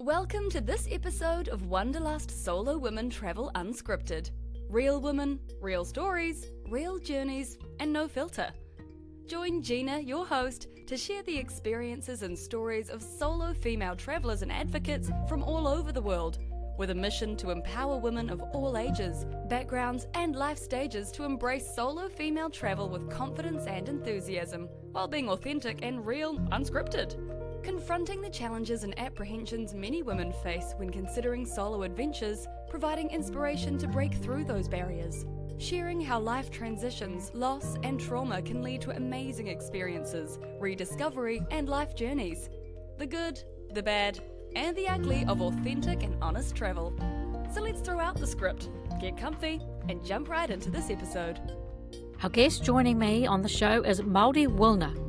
Welcome to this episode of Wanderlust Solo Women Travel Unscripted. Real women, real stories, real journeys, and no filter. Join Gina, your host, to share the experiences and stories of solo female travelers and advocates from all over the world, with a mission to empower women of all ages, backgrounds, and life stages to embrace solo female travel with confidence and enthusiasm, while being authentic and real, unscripted. Confronting the challenges and apprehensions many women face when considering solo adventures, providing inspiration to break through those barriers. Sharing how life transitions, loss, and trauma can lead to amazing experiences, rediscovery, and life journeys. The good, the bad, and the ugly of authentic and honest travel. So let's throw out the script, get comfy, and jump right into this episode. Our guest joining me on the show is Mari Wuellner.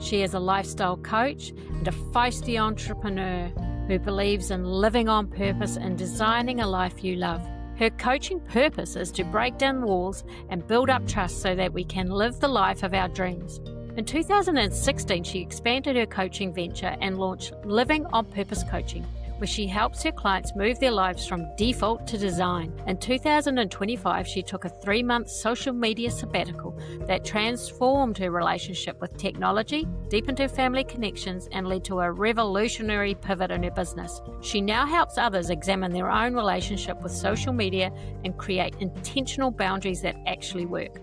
She is a lifestyle coach and a feisty entrepreneur who believes in living on purpose and designing a life you love. Her coaching purpose is to break down walls and build up trust so that we can live the life of our dreams. In 2016, she expanded her coaching venture and launched Living on Purpose Coaching, where she helps her clients move their lives from default to design. In 2025, she took a 3-month social media sabbatical that transformed her relationship with technology, deepened her family connections, and led to a revolutionary pivot in her business. She now helps others examine their own relationship with social media and create intentional boundaries that actually work.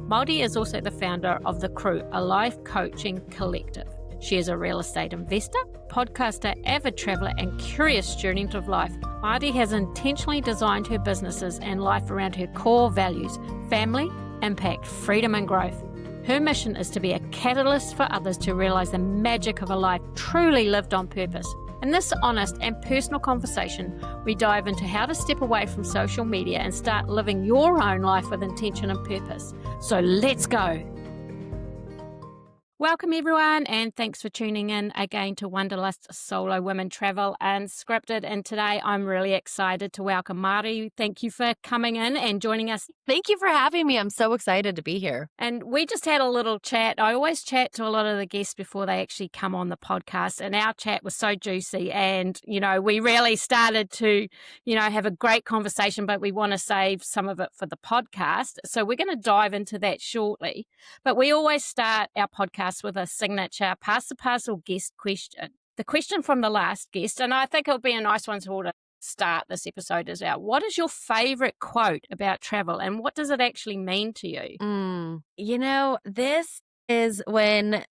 Mari is also the founder of The Crew, a life coaching collective. She is a real estate investor, podcaster, avid traveler, and curious student of life. Mari has intentionally designed her businesses and life around her core values: family, impact, freedom, and growth. Her mission is to be a catalyst for others to realize the magic of a life truly lived on purpose. In this honest and personal conversation, we dive into how to step away from social media and start living your own life with intention and purpose. So let's go. Welcome everyone, and thanks for tuning in again to Wanderlust Solo Women Travel Unscripted. And today I'm really excited to welcome Mari. Thank you for coming in and joining us. Thank you for having me. I'm so excited to be here. And we just had a little chat. I always chat to a lot of the guests before they actually come on the podcast, and our chat was so juicy, and we really started to have a great conversation, but we want to save some of it for the podcast. So we're going to dive into that shortly. But we always start our podcast with a signature pass the parcel guest question. The question from the last guest, and I think it'll be a nice one to start this episode, is out. What is your favorite quote about travel, and what does it actually mean to you? This is when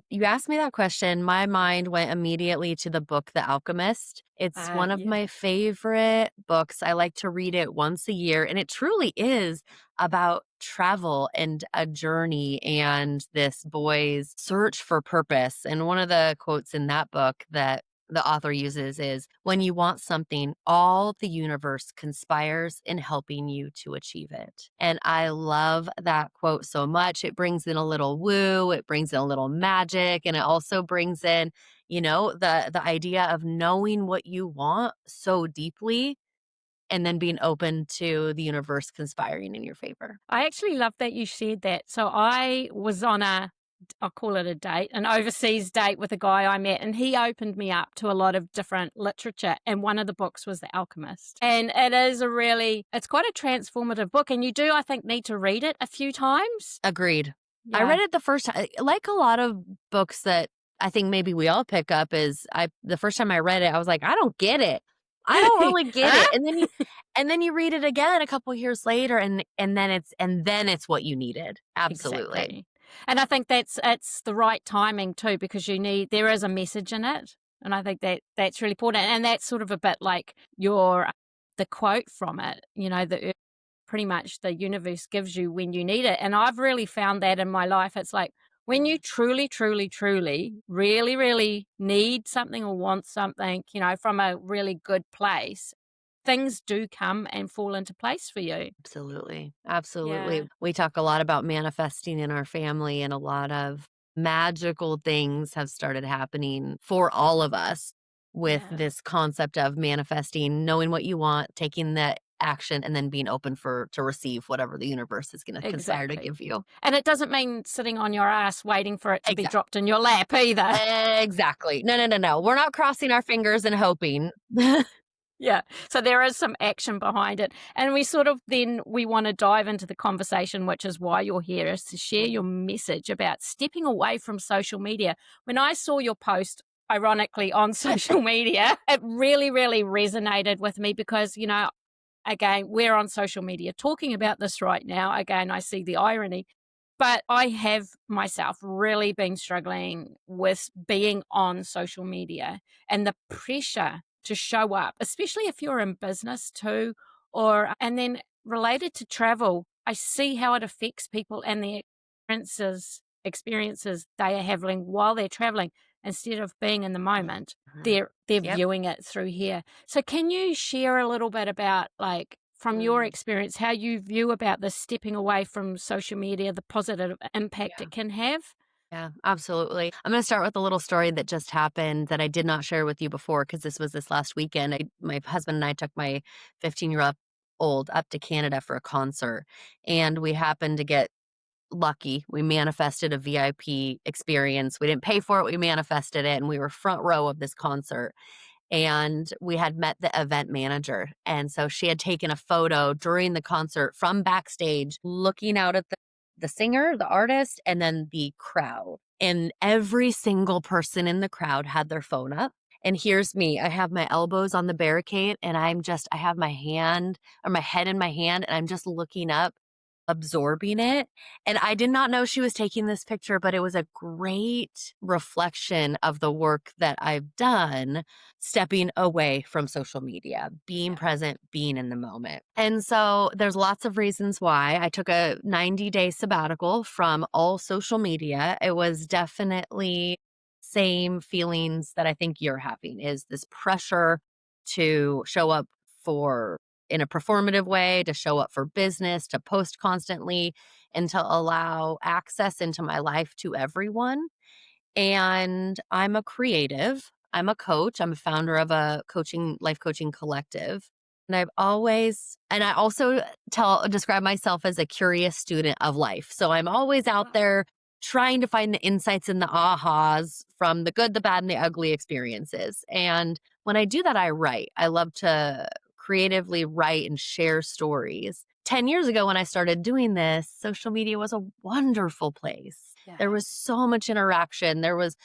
you asked me that question, my mind went immediately to the book The Alchemist. It's one of my favorite books. I like to read it once a year, and it truly is about travel and a journey and this boy's search for purpose. And one of the quotes in that book that the author uses is, "When you want something, all the universe conspires in helping you to achieve it." And I love that quote so much. It brings in a little woo, it brings in a little magic, and it also brings in, the idea of knowing what you want so deeply and then being open to the universe conspiring in your favor. I actually love that you shared that. So I was on I'll call it a date, an overseas date with a guy I met, and he opened me up to a lot of different literature, and one of the books was The Alchemist. And it is it's quite a transformative book, and you do, I think, need to read it a few times. Agreed. Yeah. I read it the first time. Like a lot of books that I think maybe we all pick up, the first time I read it, I was like, I don't get it. I don't really get it. And then you read it again a couple years later, and then it's what you needed. Absolutely. Exactly. And I think it's the right timing too, because there is a message in it. And I think that's really important. And that's sort of a bit like the quote from it, pretty much the universe gives you when you need it. And I've really found that in my life. It's like when you truly, truly, truly, really, really need something or want something, from a really good place, things do come and fall into place for you. Absolutely. Absolutely. Yeah. We talk a lot about manifesting in our family, and a lot of magical things have started happening for all of us with this concept of manifesting, knowing what you want, taking the action and then being open to receive whatever the universe is going to conspire to Exactly. give you. And it doesn't mean sitting on your ass waiting for it to be Exactly. dropped in your lap either. Exactly. No. We're not crossing our fingers and hoping. Yeah. So there is some action behind it. And we want to dive into the conversation, which is why you're here, is to share your message about stepping away from social media. When I saw your post, ironically, on social media, it really, really resonated with me because, again, we're on social media talking about this right now. Again, I see the irony. But I have myself really been struggling with being on social media and the pressure to show up, especially if you're in business too, and then related to travel, I see how it affects people and the experiences they are having while they're traveling. Instead of being in the moment, they're Yep. viewing it through here. So can you share a little bit about, like, from your experience, how you view about this stepping away from social media, the positive impact it can have? Yeah, absolutely. I'm going to start with a little story that just happened that I did not share with you before because this last weekend. My husband and I took my 15-year-old up to Canada for a concert, and we happened to get lucky. We manifested a VIP experience. We didn't pay for it. We manifested it, and we were front row of this concert. And we had met the event manager. And so she had taken a photo during the concert from backstage, looking out at the singer, the artist, and then the crowd. And every single person in the crowd had their phone up. And here's me. I have my elbows on the barricade, and I have my head in my hand, and I'm just looking up, absorbing it. And I did not know she was taking this picture, but it was a great reflection of the work that I've done, stepping away from social media, being present, being in the moment. And so there's lots of reasons why I took a 90-day sabbatical from all social media. It was definitely same feelings that I think you're having, is this pressure to show up in a performative way, to show up for business, to post constantly, and to allow access into my life to everyone. And I'm a creative. I'm a coach. I'm a founder of a life coaching collective. And I also describe myself as a curious student of life. So I'm always out there trying to find the insights and the ahas from the good, the bad, and the ugly experiences. And when I do that, I write. I love to creatively write and share stories. 10 years ago, when I started doing this, social media was a wonderful place. Yeah. There was so much interaction. There was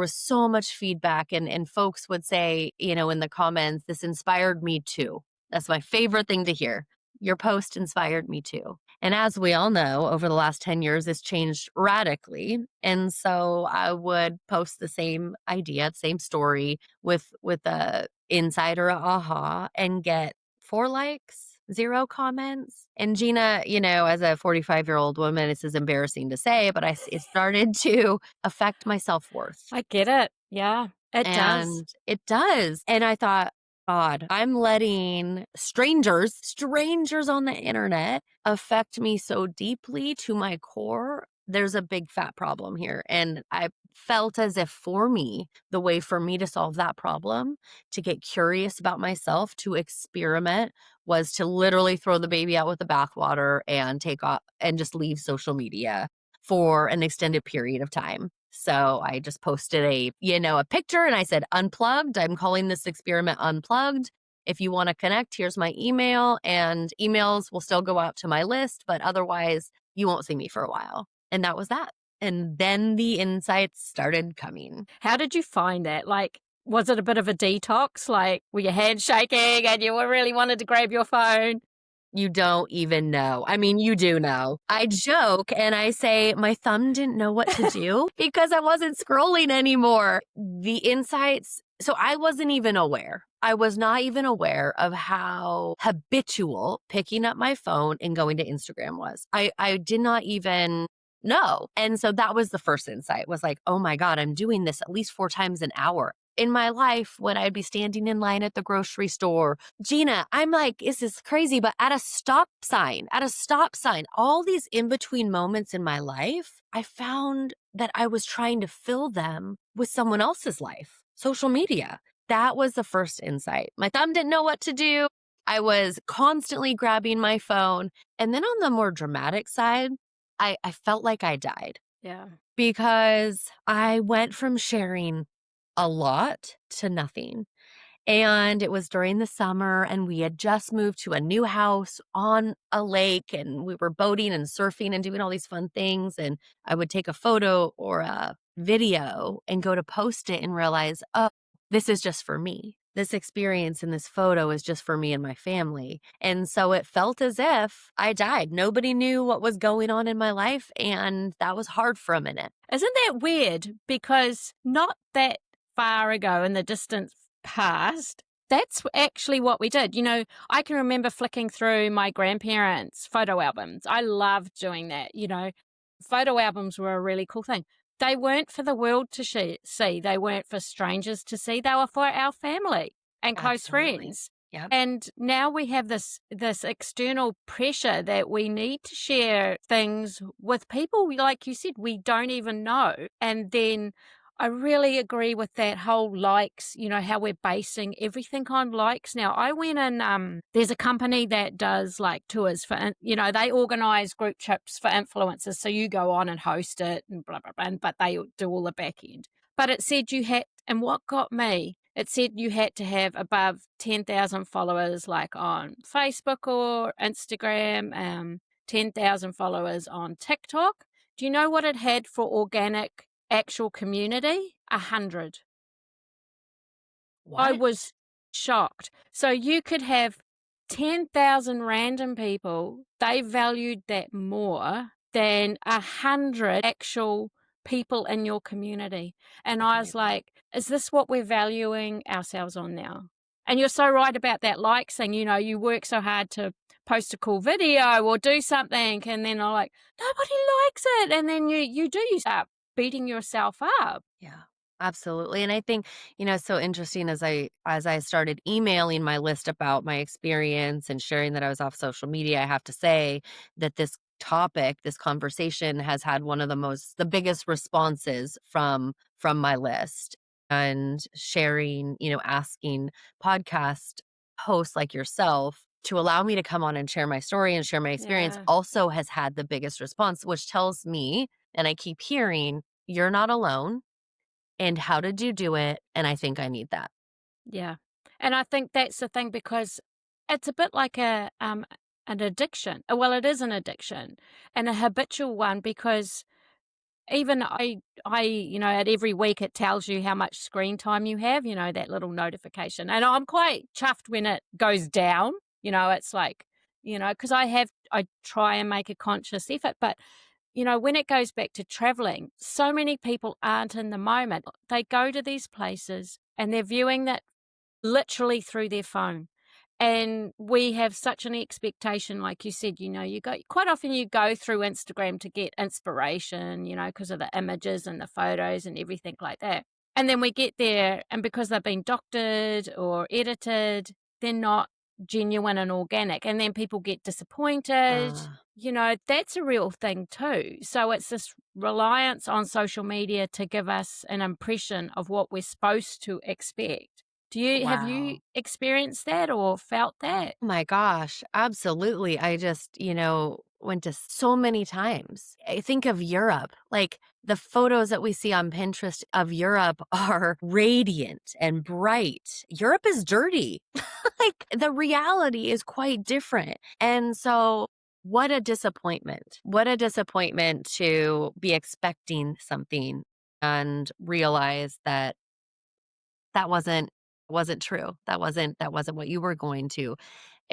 so much feedback, and folks would say, in the comments, this inspired me too. That's my favorite thing to hear. Your post inspired me too. And as we all know, over the last 10 years, it's changed radically. And so I would post the same idea, same story with a insight or a aha, and get 4 likes, 0 comments. And Gina, as a 45-year-old woman, this is embarrassing to say, but it started to affect my self-worth. I get it. Yeah, it does. It does. And I thought, God, I'm letting strangers on the internet affect me so deeply to my core. There's a big fat problem here. And I felt as if for me, the way for me to solve that problem, to get curious about myself, to experiment, was to literally throw the baby out with the bathwater and take off and just leave social media for an extended period of time. So I just posted a picture, and I said, unplugged. I'm calling this experiment unplugged. If you want to connect, here's my email, and emails will still go out to my list, but otherwise you won't see me for a while. And that was that. And then the insights started coming. How did you find that? Like, was it a bit of a detox? Like, were your hands shaking and you really wanted to grab your phone? You don't even know. I mean, you do know. I joke and I say my thumb didn't know what to do because I wasn't scrolling anymore. The insights, so I wasn't even aware. I was not even aware of how habitual picking up my phone and going to Instagram was. I did not even know. And so that was the first insight, was like, oh my God, I'm doing this at least 4 times an hour. In my life, when I'd be standing in line at the grocery store, Gina, I'm like, this is crazy, but at a stop sign, all these in-between moments in my life, I found that I was trying to fill them with someone else's life, social media. That was the first insight. My thumb didn't know what to do. I was constantly grabbing my phone. And then on the more dramatic side, I felt like I died Yeah. because I went from sharing a lot to nothing. And it was during the summer, and we had just moved to a new house on a lake, and we were boating and surfing and doing all these fun things. And I would take a photo or a video and go to post it and realize, oh, this is just for me. This experience in this photo is just for me and my family. And so it felt as if I died. Nobody knew what was going on in my life, and that was hard for a minute. Isn't that weird? Because not that far ago in the distant past, that's actually what we did. You know, I can remember flicking through my grandparents' photo albums. I loved doing that. You know, photo albums were a really cool thing. They weren't for the world to see. They weren't for strangers to see. They were for our family and close Absolutely. friends. Yep. And now we have this external pressure that we need to share things with people, like you said, we don't even know. And then I really agree with that whole likes, you know, how we're basing everything on likes. Now, I went and there's a company that does like tours for, you know, they organize group trips for influencers. So you go on and host it and blah, blah, blah, but they do all the back end. But it said you had, and what got me, it said you had to have above 10,000 followers, like on Facebook or Instagram, 10,000 followers on TikTok. Do you know what it had for organic actual community? 100. What? I was shocked. So you could have 10,000 random people. They valued that more than 100 actual people in your community. And I was like, is this what we're valuing ourselves on now? And you're so right about that likes thing. You know, you work so hard to post a cool video or do something, and then I'm like, nobody likes it. And then you start beating yourself up. Yeah, absolutely. And I think, it's so interesting as I started emailing my list about my experience and sharing that I was off social media, I have to say that this topic, this conversation has had one of the biggest responses from my list. And sharing, asking podcast hosts like yourself to allow me to come on and share my story and share my experience Yeah. also has had the biggest response, which tells me, and I keep hearing, you're not alone. And how did you do it? And I think I need that. Yeah. And I think that's the thing, because it's a bit like an addiction. Well, it is an addiction, and a habitual one, because even at every week it tells you how much screen time you have, that little notification. And I'm quite chuffed when it goes down. It's like, because I try and make a conscious effort, but when it goes back to traveling, so many people aren't in the moment. They go to these places and they're viewing that literally through their phone. And we have such an expectation, like you said, quite often you go through Instagram to get inspiration, because of the images and the photos and everything like that. And then we get there, and because they've been doctored or edited, they're not genuine and organic. And then people get disappointed. That's a real thing too. So it's this reliance on social media to give us an impression of what we're supposed to expect. Have you experienced that or felt that? Oh my gosh, absolutely. I just, went to so many times. I think of Europe, like the photos that we see on Pinterest of Europe are radiant and bright. Europe is dirty. Like the reality is quite different. And so what a disappointment. What a disappointment to be expecting something and realize that wasn't true. That wasn't what you were going to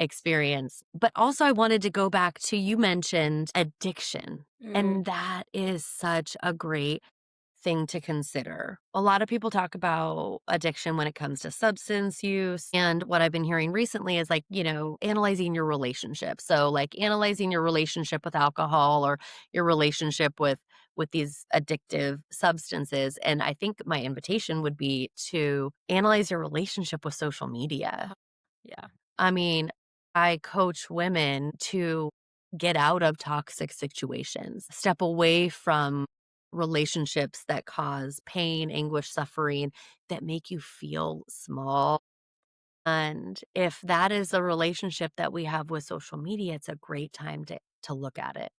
experience. But also I wanted to go back to, you mentioned addiction. And that is such a great thing to consider. A lot of people talk about addiction when it comes to substance use. And what I've been hearing recently is like, analyzing your relationship. So like analyzing your relationship with alcohol or your relationship with these addictive substances. And I think my invitation would be to analyze your relationship with social media. Yeah. I mean, I coach women to get out of toxic situations, step away from relationships that cause pain, anguish, suffering, that make you feel small. And if that is the relationship that we have with social media, it's a great time to look at it.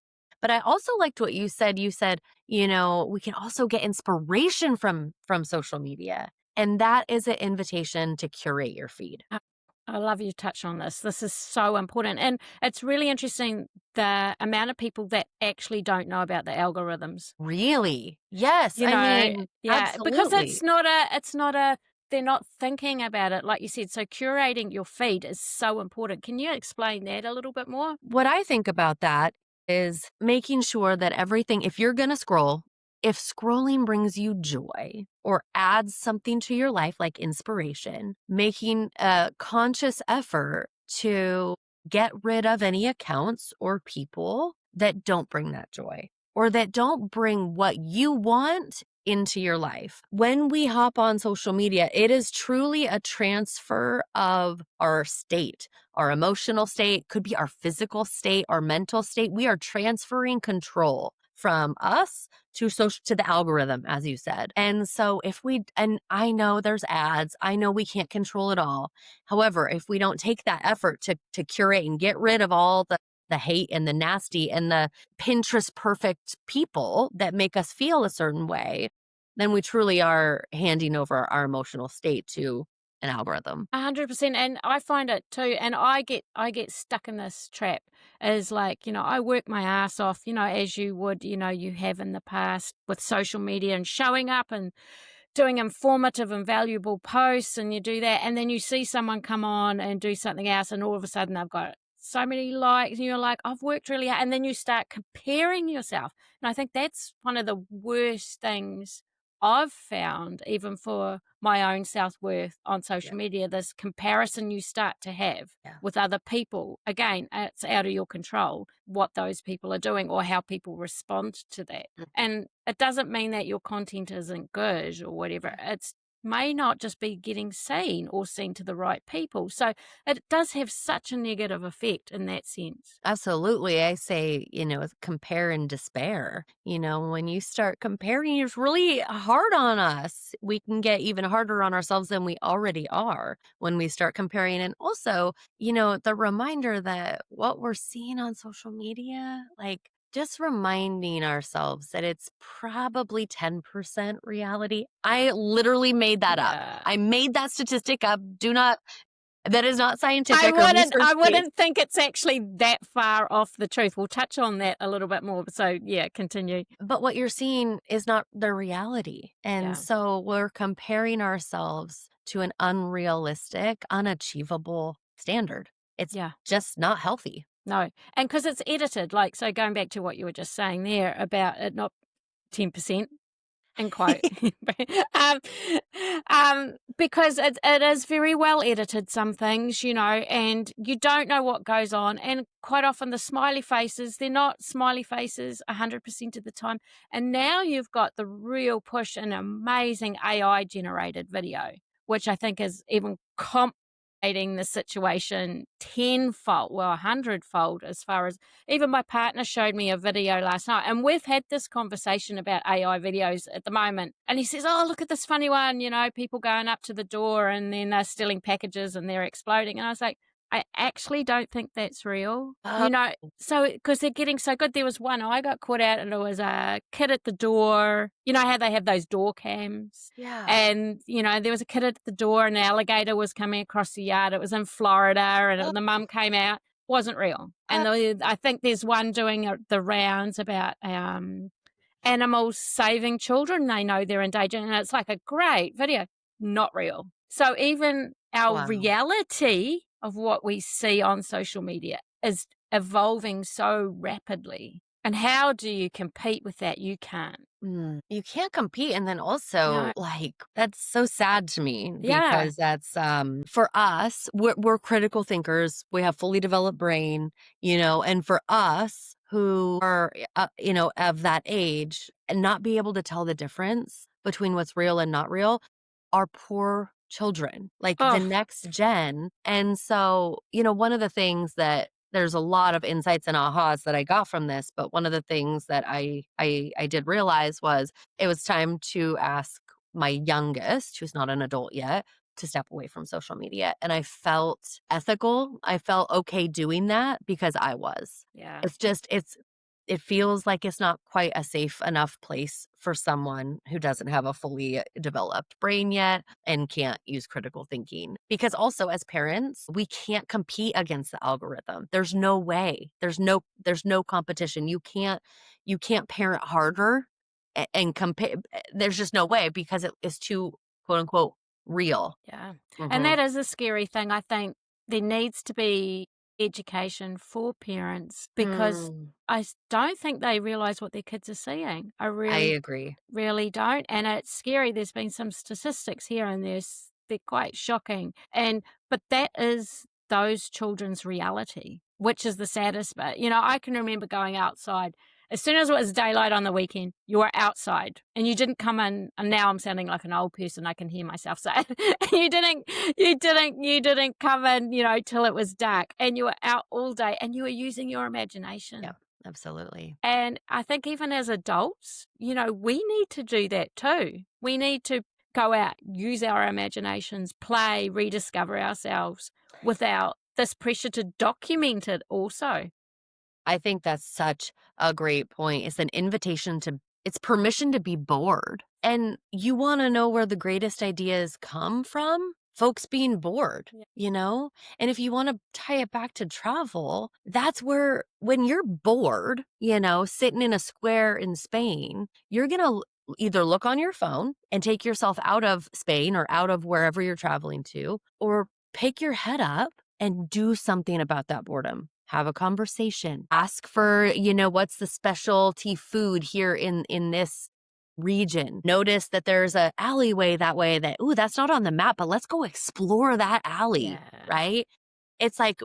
But I also liked what you said. You said, we can also get inspiration from social media. And that is an invitation to curate your feed. I love you touch on this. This is so important. And it's really interesting the amount of people that actually don't know about the algorithms. Really? Yes. Yeah, because absolutely. they're not thinking about it, like you said. So curating your feed is so important. Can you explain that a little bit more? What I think about that is making sure that everything, if you're going to scroll, if scrolling brings you joy or adds something to your life, like inspiration, making a conscious effort to get rid of any accounts or people that don't bring that joy or that don't bring what you want into your life. When we hop on social media, it is truly a transfer of our state, our emotional state, could be our physical state, our mental state. We are transferring control from us to the algorithm, as you said. And so and I know there's ads, I know we can't control it all. However, if we don't take that effort to curate and get rid of all the hate and the nasty and the Pinterest perfect people that make us feel a certain way, then we truly are handing over our emotional state to an algorithm. 100%. And I find it too. And I get stuck in this trap is like, I work my ass off, as you would, you have in the past with social media and showing up and doing informative and valuable posts, and you do that. And then you see someone come on and do something else, and all of a sudden they've got so many likes, and you're like, I've worked really hard. And then you start comparing yourself. And I think that's one of the worst things I've found, even for my own self-worth on social media, this comparison you start to have with other people. Again, it's out of your control what those people are doing or how people respond to that. And it doesn't mean that your content isn't good or whatever. It's may not just be getting seen or seen to the right people. So it does have such a negative effect in that sense. Absolutely. I say, compare and despair. When you start comparing, it's really hard on us. We can get even harder on ourselves than we already are when we start comparing. And also, the reminder that what we're seeing on social media, like, just reminding ourselves that it's probably 10% reality. I literally made that up. I made that statistic up. That is not scientific or research-based. I wouldn't think it's actually that far off the truth. We'll touch on that a little bit more. So, continue. But what you're seeing is not the reality. And so we're comparing ourselves to an unrealistic, unachievable standard. It's just not healthy. No. And because it's edited, so going back to what you were just saying there about it not 10%, and quote, because it is very well edited, some things, and you don't know what goes on. And quite often the smiley faces, they're not smiley faces 100% of the time. And now you've got the real push in amazing AI generated video, which I think is even the situation tenfold, 100-fold, as far as even my partner showed me a video last night, and we've had this conversation about AI videos at the moment, and he says, oh, look at this funny one, people going up to the door and then they're stealing packages and they're exploding. And I was like, I actually don't think that's real. So because they're getting so good. There was one I got caught out, and it was a kid at the door. You know how they have those door cams? Yeah. And, there was a kid at the door, and an alligator was coming across the yard. It was in Florida, and the mum came out. Wasn't real. And I think there's one doing the rounds about animals saving children. They know they're endangered, and it's like a great video. Not real. So even our reality of what we see on social media is evolving so rapidly. And how do you compete with that? You can't. You can't compete. And then also, that's so sad to me because that's, for us, we're critical thinkers. We have fully developed brain, and for us who are, of that age and not be able to tell the difference between what's real and not real are poor children, the next gen. And so, one of the things that there's a lot of insights and ahas that I got from this, but one of the things that I did realize was it was time to ask my youngest, who's not an adult yet, to step away from social media. And I felt ethical. I felt okay doing that because I was. Yeah. It feels like it's not quite a safe enough place for someone who doesn't have a fully developed brain yet and can't use critical thinking. Because also as parents, we can't compete against the algorithm. There's no way. There's no competition. You can't parent harder and compare. There's just no way because it is too, quote unquote, real. Yeah. Mm-hmm. And that is a scary thing. I think there needs to be education for parents because I don't think they realize what their kids are seeing. I agree. Really don't. And it's scary. There's been some statistics here and they're quite shocking. But that is those children's reality, which is the saddest bit. I can remember going outside. As soon as it was daylight on the weekend, you were outside and you didn't come in. And now I'm sounding like an old person. I can hear myself say it. you didn't come in, till it was dark, and you were out all day and you were using your imagination. Yeah, absolutely. And I think even as adults, we need to do that too. We need to go out, use our imaginations, play, rediscover ourselves without this pressure to document it also. I think that's such a great point. It's permission to be bored. And you want to know where the greatest ideas come from? Folks being bored, And if you want to tie it back to travel, that's where, when you're bored, sitting in a square in Spain, you're going to either look on your phone and take yourself out of Spain or out of wherever you're traveling to, or pick your head up and do something about that boredom. Have a conversation. Ask for, what's the specialty food here in this region. Notice that there's a alleyway that way that's not on the map, but let's go explore that alley, right? It's like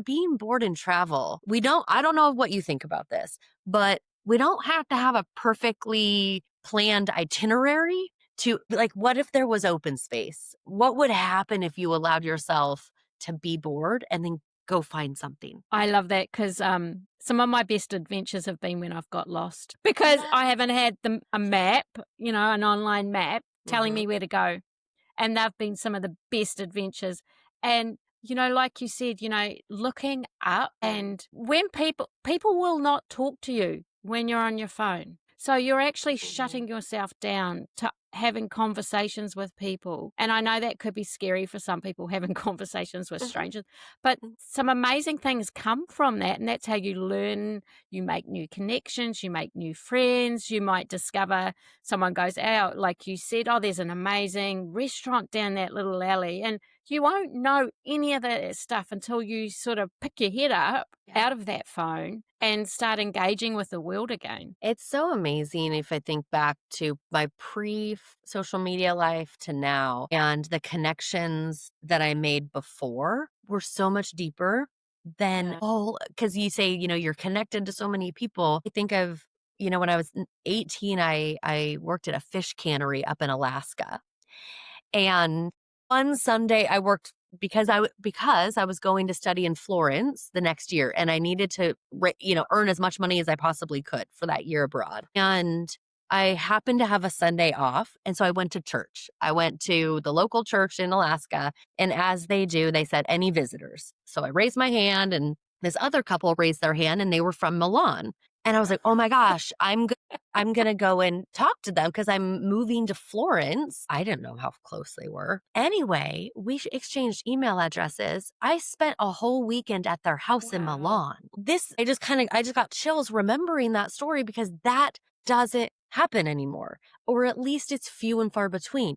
being bored in travel. I don't know what you think about this, but we don't have to have a perfectly planned itinerary to, like, what if there was open space? What would happen if you allowed yourself to be bored and then go find something? I love that because some of my best adventures have been when I've got lost because I haven't had a map, an online map telling me where to go. And they've been some of the best adventures. And, like you said, looking up, and when people will not talk to you when you're on your phone. So you're actually shutting yourself down to having conversations with people. And I know that could be scary for some people, having conversations with strangers, but some amazing things come from that. And that's how you learn, you make new connections, you make new friends, you might discover someone goes out, like you said, there's an amazing restaurant down that little alley. And you won't know any of that stuff until you sort of pick your head up out of that phone and start engaging with the world again. It's so amazing if I think back to my pre-social media life to now, and the connections that I made before were so much deeper than, because you say, you're connected to so many people. I think of, when I was 18, I worked at a fish cannery up in Alaska. And one Sunday I worked because I was going to study in Florence the next year, and I needed to, earn as much money as I possibly could for that year abroad. And I happened to have a Sunday off, and so I went to church. I went to the local church in Alaska, and as they do, they said, any visitors? So I raised my hand, and this other couple raised their hand, and they were from Milan. And I was like, oh my gosh, I'm going to go and talk to them because I'm moving to Florence. I didn't know how close they were. Anyway, we exchanged email addresses. I spent a whole weekend at their house in Milan. I just got chills remembering that story because that doesn't happen anymore, or at least it's few and far between.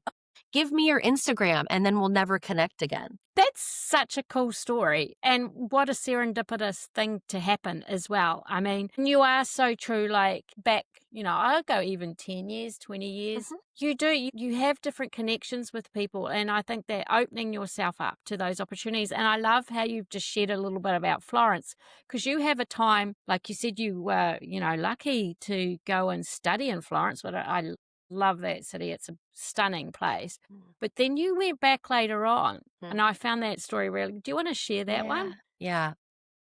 Give me your Instagram and then we'll never connect again. That's such a cool story. And what a serendipitous thing to happen as well. I mean, you are so true, like back, I'll go even 10 years, 20 years. You have different connections with people. And I think that opening yourself up to those opportunities. And I love how you've just shared a little bit about Florence, because you have a time, like you said, you were, lucky to go and study in Florence, but I love that city. It's a stunning place. But then you went back later on, and I found that story really. Do you want to share that one? Yeah.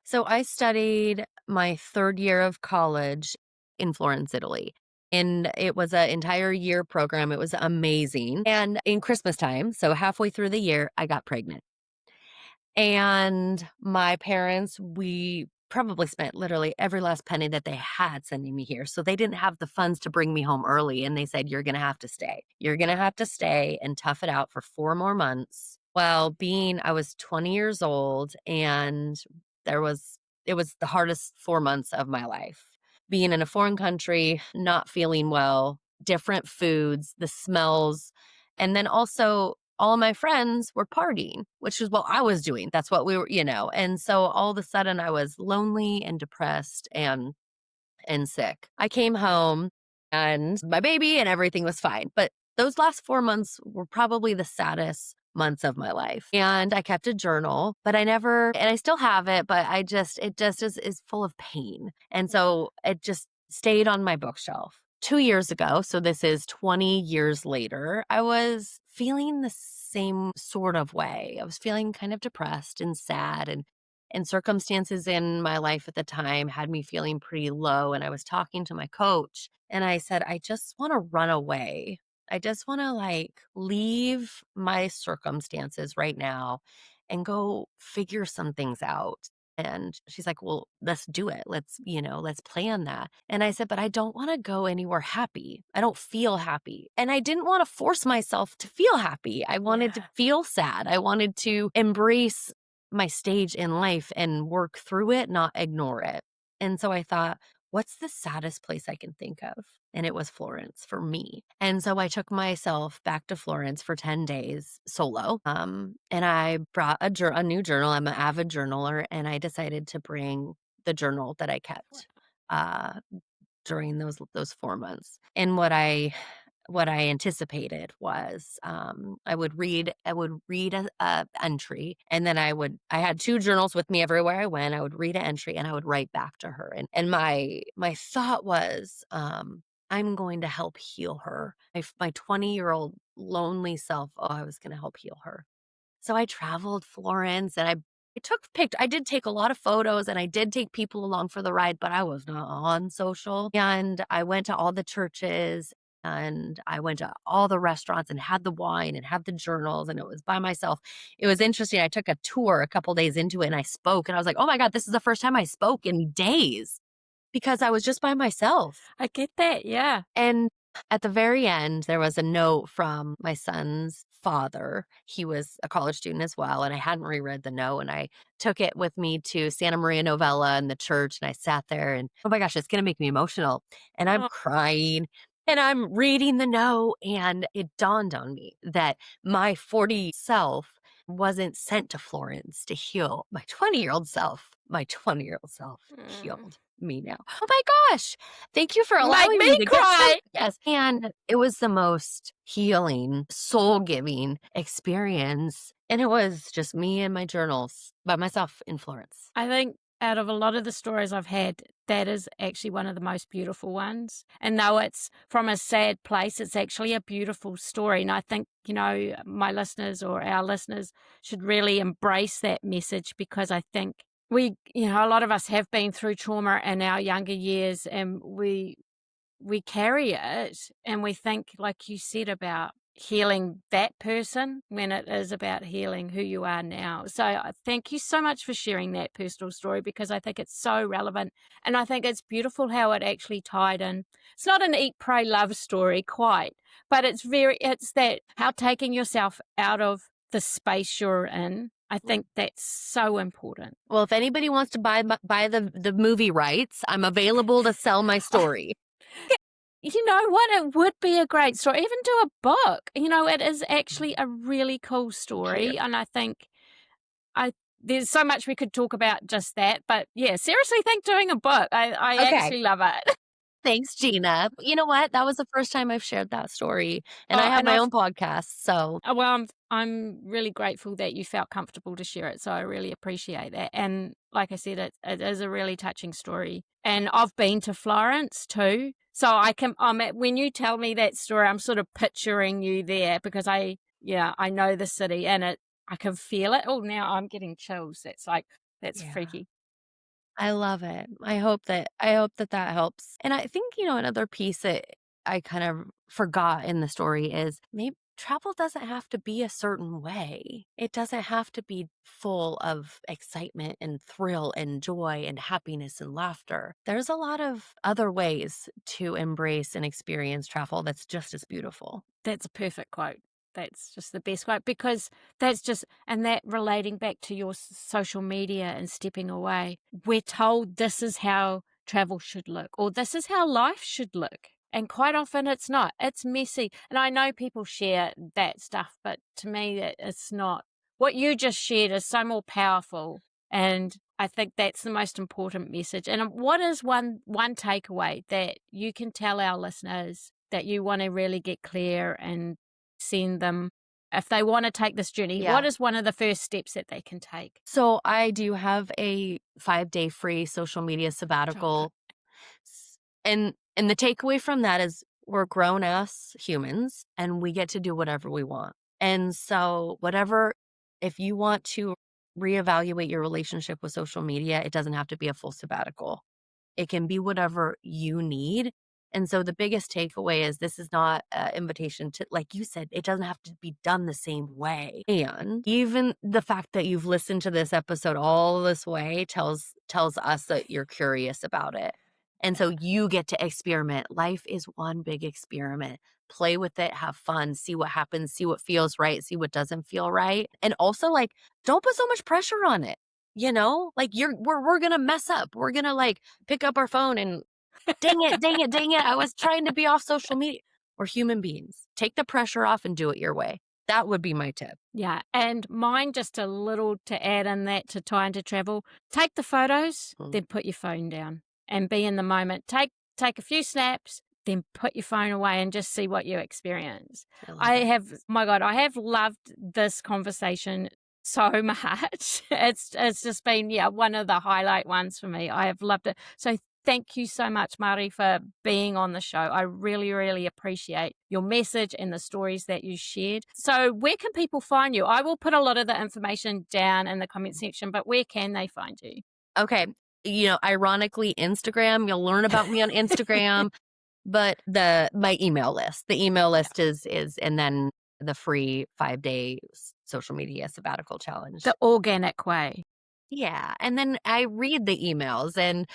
So I studied my third year of college in Florence, Italy. And it was an entire year program. It was amazing. And in Christmas time, so halfway through the year, I got pregnant. And my parents, we probably spent literally every last penny that they had sending me here. So they didn't have the funds to bring me home early. And they said, you're going to have to stay. You're going to have to stay and tough it out for 4 more months. Well, I was 20 years old, and it was the hardest 4 months of my life. Being in a foreign country, not feeling well, different foods, the smells, and then also all of my friends were partying, which is what I was doing. That's what we were, and so all of a sudden I was lonely and depressed and sick. I came home and my baby and everything was fine. But those last 4 months were probably the saddest months of my life. And I kept a journal, but and I still have it, but it just is full of pain. And so it just stayed on my bookshelf. 2 years ago, so this is 20 years later, I was feeling the same sort of way. I was feeling kind of depressed and sad, and circumstances in my life at the time had me feeling pretty low. And I was talking to my coach, and I said, I just want to run away. I just want to leave my circumstances right now and go figure some things out. And she's like, well, let's do it. Let's plan that. And I said, but I don't want to go anywhere happy. I don't feel happy. And I didn't want to force myself to feel happy. I wanted to feel sad. I wanted to embrace my stage in life and work through it, not ignore it. And so I thought, what's the saddest place I can think of? And it was Florence for me. And so I took myself back to Florence for 10 days solo. And I brought a new journal. I'm an avid journaler, and I decided to bring the journal that I kept during those 4 months. And what I anticipated was I would read a entry, and then I had 2 journals with me everywhere I went. I would read an entry and I would write back to her. And my thought was, I'm going to help heal her. My 20-year-old lonely self, I was going to help heal her. So I traveled Florence, and I did take a lot of photos, and I did take people along for the ride, but I was not on social. And I went to all the churches, and I went to all the restaurants and had the wine and had the journals, and it was by myself. It was interesting. I took a tour a couple days into it, and I spoke, and I was like, oh my God, this is the first time I spoke in days because I was just by myself. I get that. Yeah. And at the very end, there was a note from my son's father. He was a college student as well, and I hadn't reread the note, and I took it with me to Santa Maria Novella and the church, and I sat there, and oh my gosh, it's going to make me emotional. And I'm crying, and I'm reading the note, and it dawned on me that my 40 self wasn't sent to Florence to heal my 20-year-old self. My 20-year-old self healed me now. Oh my gosh. Thank you for allowing me to cry. Yes. And it was the most healing, soul-giving experience. And it was just me and my journals by myself in Florence. I think out of a lot of the stories I've had, that is actually one of the most beautiful ones. And though it's from a sad place, it's actually a beautiful story. And I think, my listeners or our listeners should really embrace that message, because I think a lot of us have been through trauma in our younger years, and we carry it, and we think, like you said, about healing that person when it is about healing who you are now. So thank you so much for sharing that personal story, because I think it's so relevant, and I think it's beautiful how it actually tied in. It's not an eat, pray, love story quite, but it's that how taking yourself out of the space you're in, I think that's so important. Well, if anybody wants to buy the movie rights, I'm available to sell my story. You know what? It would be a great story. Even do a book. It is actually a really cool story. And I think there's so much we could talk about just that. But yeah, seriously, think doing a book. I actually love it. Thanks, Gina. You know what? That was the first time I've shared that story. And I have my own podcast. So, well, I'm really grateful that you felt comfortable to share it. So I really appreciate that. And like I said, it is a really touching story. And I've been to Florence too. So when you tell me that story, I'm sort of picturing you there, because I know the city, and I can feel it. Oh, now I'm getting chills. That's freaky. I love it. I hope that helps. And I think, another piece that I kind of forgot in the story is maybe travel doesn't have to be a certain way. It doesn't have to be full of excitement and thrill and joy and happiness and laughter. There's a lot of other ways to embrace and experience travel that's just as beautiful. That's a perfect quote. That's just the best quote, because and that relating back to your social media and stepping away, we're told this is how travel should look, or this is how life should look. And quite often it's not. It's messy. And I know people share that stuff, but to me, it's not. What you just shared is so more powerful. And I think that's the most important message. And what is one takeaway that you can tell our listeners that you want to really get clear and send them, if they want to take this journey? Yeah. What is one of the first steps that they can take? So I do have a 5-day free social media sabbatical. And the takeaway from that is we're grown ass humans and we get to do whatever we want. And so if you want to reevaluate your relationship with social media, it doesn't have to be a full sabbatical. It can be whatever you need. And so the biggest takeaway is this is not an invitation to, like you said, it doesn't have to be done the same way. And even the fact that you've listened to this episode all this way tells us that you're curious about it. And so you get to experiment. Life is one big experiment. Play with it, have fun, see what happens, see what feels right, see what doesn't feel right. And also, like, don't put so much pressure on it. Like we're going to mess up. We're going to like pick up our phone and dang it. I was trying to be off social media. We're human beings. Take the pressure off and do it your way. That would be my tip. Yeah. And mine, just a little to add in that to tie into travel, take the photos, then put your phone down and be in the moment. Take a few snaps, then put your phone away and just see what you experience. I have loved this conversation so much. It's just been, one of the highlight ones for me. I have loved it. So thank you so much, Mari, for being on the show. I really, really appreciate your message and the stories that you shared. So where can people find you? I will put a lot of the information down in the comment section, but where can they find you? Okay. Ironically, Instagram, you'll learn about me on Instagram, but my email list, is, and then the free 5-day social media sabbatical challenge. The organic way. Yeah. And then I read the emails and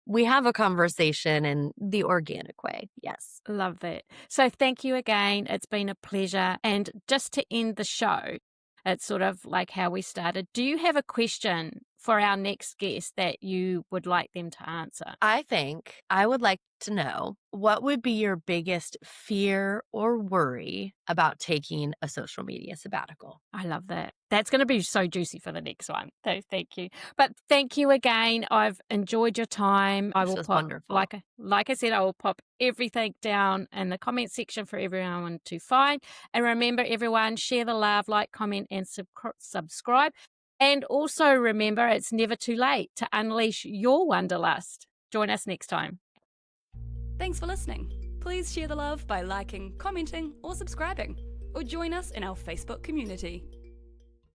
we have a conversation in the organic way. Yes. Love that. So thank you again. It's been a pleasure. And just to end the show, it's sort of like how we started. Do you have a question for our next guest that you would like them to answer? I think I would like to know, what would be your biggest fear or worry about taking a social media sabbatical? I love that. That's going to be so juicy for the next one. So thank you. But thank you again. I've enjoyed your time. This was wonderful. Like I said, I will pop everything down in the comment section for everyone to find. And remember, everyone, share the love, like, comment, and subscribe. And also remember, it's never too late to unleash your wanderlust. Join us next time. Thanks for listening. Please share the love by liking, commenting, or subscribing, or join us in our Facebook community.